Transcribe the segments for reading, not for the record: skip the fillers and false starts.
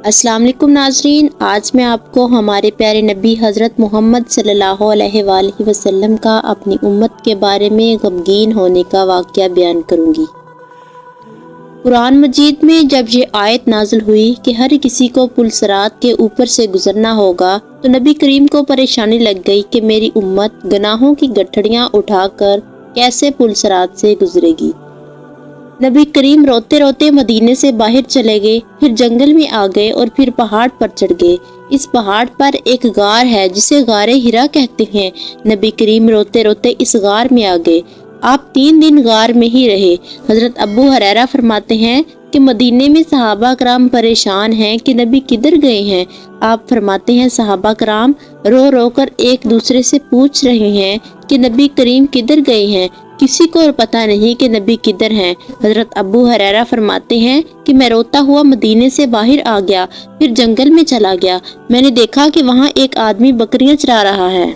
अस्सलाम वालेकुम नाज़रीन, आज मैं आपको हमारे प्यारे नबी हज़रत मोहम्मद सल्लल्लाहु अलैहि वसल्लम का अपनी उम्मत के बारे में गमगीन होने का वाक़या बयान करूँगी। कुरान मजीद में जब ये आयत नाज़िल हुई कि हर किसी को पुल सिरात के ऊपर से गुजरना होगा, तो नबी करीम को परेशानी लग गई कि मेरी उम्मत गुनाहों की गठड़ियाँ उठाकर कैसे पुल सिरात से गुजरेगी। नबी करीम रोते रोते मदीने से बाहर चले गए, फिर जंगल में आ गए और फिर पहाड़ पर चढ़ गए। इस पहाड़ पर एक गार है जिसे गारे हिरा कहते हैं। नबी करीम रोते रोते इस गार में आ गए। आप 3 दिन गार में ही रहे। हजरत अबू हुरैरा फरमाते हैं कि मदीने में सहाबा कराम परेशान हैं कि नबी किधर गए हैं। आप फरमाते हैं सहाबा कराम रो रो कर एक दूसरे से पूछ रहे हैं कि नबी करीम किधर गए हैं। किसी को पता नहीं कि नबी किधर हैं। हजरत अबू हुरैरा फरमाते हैं कि मैं रोता हुआ मदीने से बाहर आ गया, फिर जंगल में चला गया। मैंने देखा कि वहाँ एक आदमी बकरियां चरा रहा है।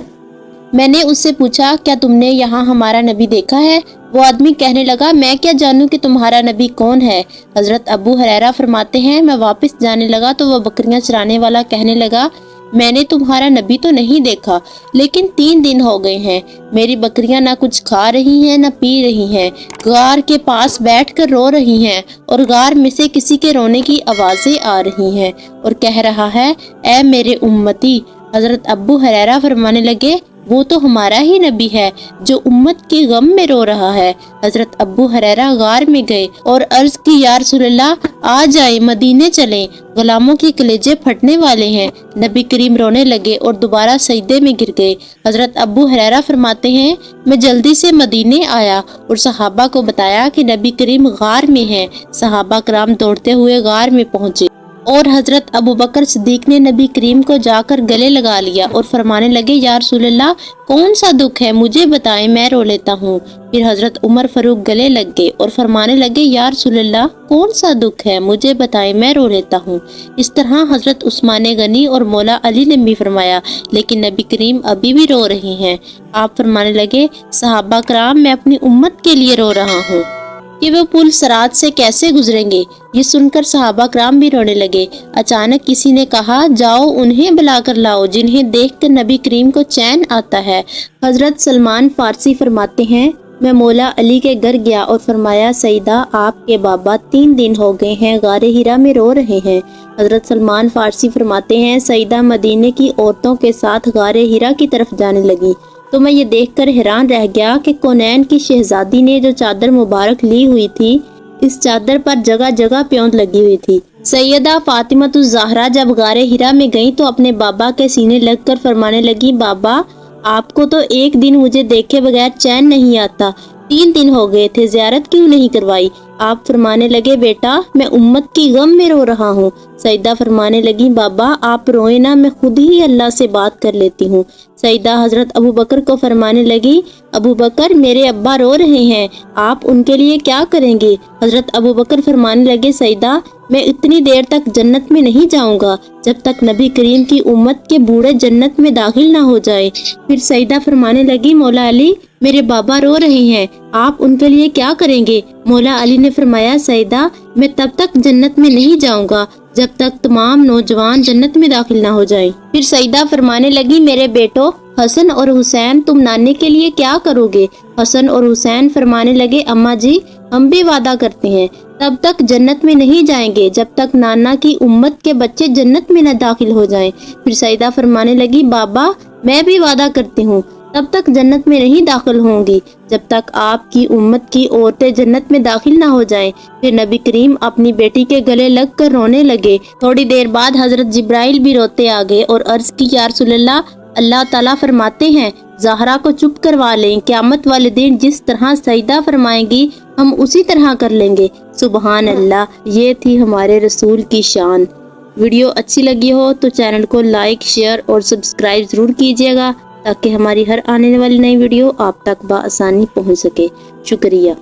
मैंने उससे पूछा, क्या तुमने यहाँ हमारा नबी देखा है? वो आदमी कहने लगा, मैं क्या जानूं कि तुम्हारा नबी कौन है। हजरत अबू हुरैरा फरमाते हैं मैं वापस जाने लगा तो वह बकरियां चराने वाला कहने लगा, मैंने तुम्हारा नबी तो नहीं देखा, लेकिन 3 दिन हो गए हैं। मेरी बकरियां ना कुछ खा रही हैं न पी रही हैं, गार के पास बैठकर रो रही हैं और गार में से किसी के रोने की आवाजें आ रही हैं और कह रहा है, ऐ मेरे उम्मती। हजरत अब्बू हुरैरा फरमाने लगे, वो तो हमारा ही नबी है जो उम्मत के गम में रो रहा है। हजरत अब्बू हुरैरा गार में गए और अर्ज की, या रसूलल्लाह, आ जाए, मदीने चलें, गुलामों के कलेजे फटने वाले हैं। नबी करीम रोने लगे और दोबारा सजदे में गिर गए। हजरत अब्बू हुरैरा फरमाते हैं मैं जल्दी से मदीने आया और सहाबा को बताया कि नबी करीम गार में हैं। सहाबा कराम दौड़ते हुए गार में पहुंचे और हजरत अबू बकर सिद्दीक ने नबी करीम को जाकर गले लगा लिया और फरमाने लगे, या रसूलल्लाह, कौन सा दुख है, मुझे बताएं, मैं रो लेता हूँ। फिर हजरत उमर फारूक गले लग गए और फरमाने लगे, या रसूलल्लाह, कौन सा दुख है, मुझे बताएं, मैं रो लेता हूँ। इस तरह हजरत उस्मान गनी और मौला अली ने भी फरमाया, लेकिन नबी करीम अभी भी रो रही हैं। आप फरमाने लगे, सहाबा कराम, मैं अपनी उम्मत के लिए रो रहा हूँ कि वो पुल सिरात से कैसे गुजरेंगे। ये सुनकर सहाबा कराम भी रोने लगे। अचानक किसी ने कहा, जाओ उन्हें बुलाकर लाओ जिन्हें देखकर नबी करीम को चैन आता है। हजरत सलमान फारसी फरमाते हैं मैं मौला अली के घर गया और फरमाया, सईदा, आपके बाबा 3 दिन हो गए हैं गारे हिरा में रो रहे हैं। हजरत सलमान फारसी फरमाते हैं सईदा मदीने की औरतों के साथ गारे हिरा की तरफ जाने लगी तो मैं ये देखकर हैरान रह गया कि कौनैन की शहजादी ने जो चादर मुबारक ली हुई थी, इस चादर पर जगह जगह प्योंद लगी हुई थी। सैयदा फातिमातुज़ ज़हरा जब गारे हिरा में गई तो अपने बाबा के सीने लगकर फरमाने लगी, बाबा, आपको तो एक दिन मुझे देखे बगैर चैन नहीं आता। 3 दिन हो गए थे, ज़ियारत क्यों नहीं करवाई? आप फरमाने लगे, बेटा, मैं उम्मत की गम में रो रहा हूँ। सईदा फरमाने लगी, बाबा, आप रोए ना, मैं खुद ही अल्लाह से बात कर लेती हूँ। सईदा हजरत अबू बकर को फरमाने लगी, अबू बकर, मेरे अब्बा रो रहे हैं, आप उनके लिए क्या करेंगे? हजरत अबू बकर फरमाने लगे, सईदा, मैं इतनी देर तक जन्नत में नहीं जाऊंगा जब तक नबी करीम की उम्मत के बूढ़े जन्नत में दाखिल ना हो जाए। फिर सईदा फरमाने लगी, मौला अली, मेरे बाबा रो रहे हैं, आप उनके लिए क्या करेंगे? मौला अली ने फरमाया, सईदा, मैं तब तक जन्नत में नहीं जाऊंगा जब तक तमाम नौजवान जन्नत में दाखिल ना हो जाएं। फिर सईदा फरमाने लगी, मेरे बेटो हसन और हुसैन, तुम नाने के लिए क्या करोगे? हसन और हुसैन फरमाने लगे, अम्मा जी, हम भी वादा करते हैं तब तक जन्नत में नहीं जाएंगे जब तक नाना की उम्मत के बच्चे जन्नत में न दाखिल हो जाएं। फिर सईदा फरमाने लगी, बाबा, मैं भी वादा करती हूँ तब तक जन्नत में नहीं दाखिल होंगी जब तक आपकी उम्मत की औरतें जन्नत में दाखिल ना हो जाएं। फिर नबी करीम अपनी बेटी के गले लगकर रोने लगे। थोड़ी देर बाद हजरत जिब्राइल भी रोते आ गए और अर्ज की, या रसूलल्लाह, अल्लाह ताला फरमाते हैं ज़हरा को चुप करवा लें, क़यामत वाले दिन जिस तरह सईदा फरमाएंगी हम उसी तरह कर लेंगे। सुबहान अल्लाह। ये थी हमारे रसूल की शान। वीडियो अच्छी लगी हो तो चैनल को लाइक, शेयर और सब्सक्राइब जरूर कीजिएगा ताकि हमारी हर आने वाली नई वीडियो आप तक बआसानी पहुंच सके। शुक्रिया।